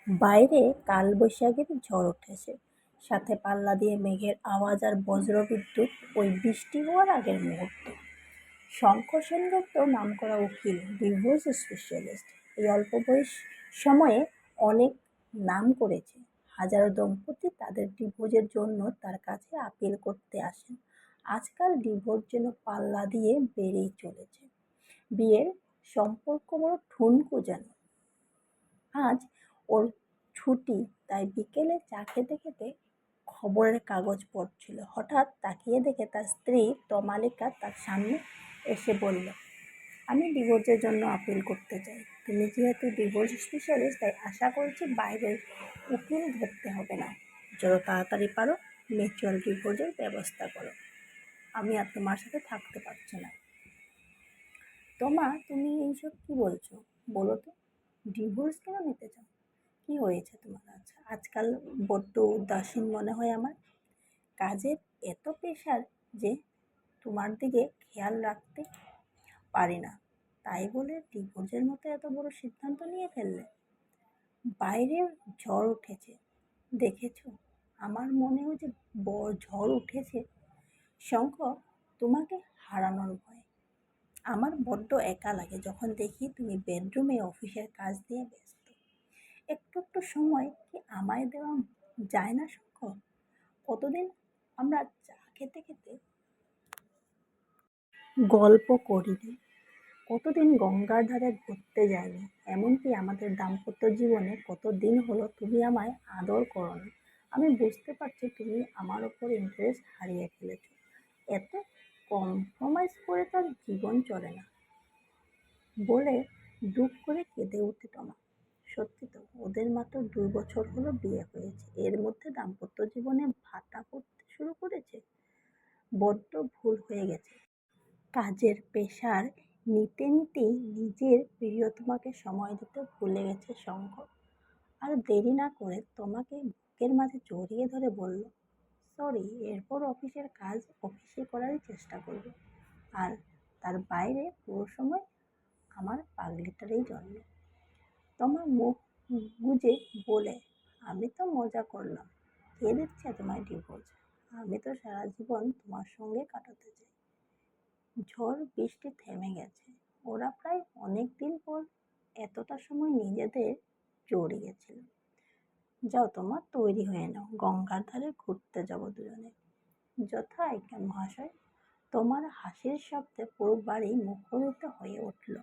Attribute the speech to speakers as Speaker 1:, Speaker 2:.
Speaker 1: বাইরে কালবৈশাখীর ঝড় উঠেছে, সাথে পাল্লা দিয়ে মেঘের আওয়াজ আর বজ্রবিদ্যুৎ। ওই বৃষ্টি হওয়ার আগের মুহূর্ত। শঙ্খ সেনগুপ্ত নামকরা উকিল, ডিভোর্স স্পেশালিস্ট, এই অল্প বয়স সময়ে অনেক নাম করেছে। হাজারো দম্পতি তাদের ডিভোর্সের জন্য তার কাছে আপিল করতে আসেন। আজকাল ডিভোর্স যেন পাল্লা দিয়ে বেড়েই চলেছে। বিয়ের সম্পর্ক বড় ঠুনকো যেন। আজ ওর ছুটি, তাই বিকেলে চা খেতে খেতে খবরের কাগজ পড়ছিল। হঠাৎ তাকিয়ে দেখে তার স্ত্রী তমালিকা তার সামনে এসে বলল, আমি ডিভোর্সের জন্য আপিল করতে চাই। তুমি যেহেতু ডিভোর্স স্পেশালিস্ট, তাই আশা করছি বাইরের উকিল ধরতে হবে না। যত তাড়াতাড়ি পারো মিউচুয়াল ডিভোর্সের ব্যবস্থা করো। আমি আর তোমার সাথে থাকতে পারছি না। তুমি এইসব কি বলছো? বলো তো, ডিভোর্স কেন নিতে চাও? কি হয়েছে তোমার? আজকাল বড্ড উদাসীন মনে হয় আমার। কাজের এত প্রেশার যে তোমার দিকে খেয়াল রাখতে পারি না, তাই বলে ডিভোর্সের মতো এত বড় সিদ্ধান্ত নিয়ে ফেললে? বাইরে ঝড় উঠেছে, দেখেছো? আমার মনেও যে বড় ঝড় উঠেছে। শঙ্খ, তোমাকে হারানোর ভয়। আমার বড্ড একা লাগে যখন দেখি তুমি বেডরুমে অফিসের কাজ দিয়ে ব্যস্ত। একটু একটু সময় কি আমায় দেওয়া যায় না শঙ্খ? কতদিন আমরা চা খেতে খেতে গল্প করিনি, কতদিন গঙ্গার ধারে ঘুরতে যাইনি, এমনকি আমাদের দাম্পত্য জীবনে কতদিন হলো তুমি আমায় আদর করোনি। আমি বুঝতে পারছি তুমি আমার ওপর ইন্টারেস্ট হারিয়ে ফেলেছো। এত কম্প্রোমাইজ করে তার জীবন চলে না বলে দুঃখ করে কেঁদে উঠে তোমা। সত্যি তো, ওদের মাত্র 2 বছর হলো বিয়ে হয়েছে, এর মধ্যে দাম্পত্য জীবনে ভাটা পড়তে শুরু করেছে। বড্ড ভুল হয়ে গেছে। কাজের প্রেশার নিতে নিতেই নিজের প্রিয়তমাকে সময় দিতে ভুলে গেছে শঙ্খ। আর দেরি না করে তোমাকে বুকের মাঝে জড়িয়ে ধরে বলল, সরি, এরপর অফিসের কাজ অফিসে করারই চেষ্টা করব। আর তার বাইরে পুরো সময় আমার পাগলিটারই জন্য। তোমার মুখ গুজে বলে, আমি তো মজা করলাম, কে দিচ্ছে তোমায় ডিভোর্স? আমি তো সারা জীবন তোমার সঙ্গে কাটাতে চাই। ঝড় বৃষ্টি থেমে গেছে। ওরা প্রায় অনেক দিন পর এতটা সময় নিজেদের জড়িয়েছিল। যাও, তোমার তৈরি হয়ে নাও, গঙ্গার ধারে ঘুরতে যাব দুজনে। যথা আজ্ঞা মহাশয়। তোমার হাসির শব্দে পুরো বাড়ি মুখরিত হয়ে উঠল।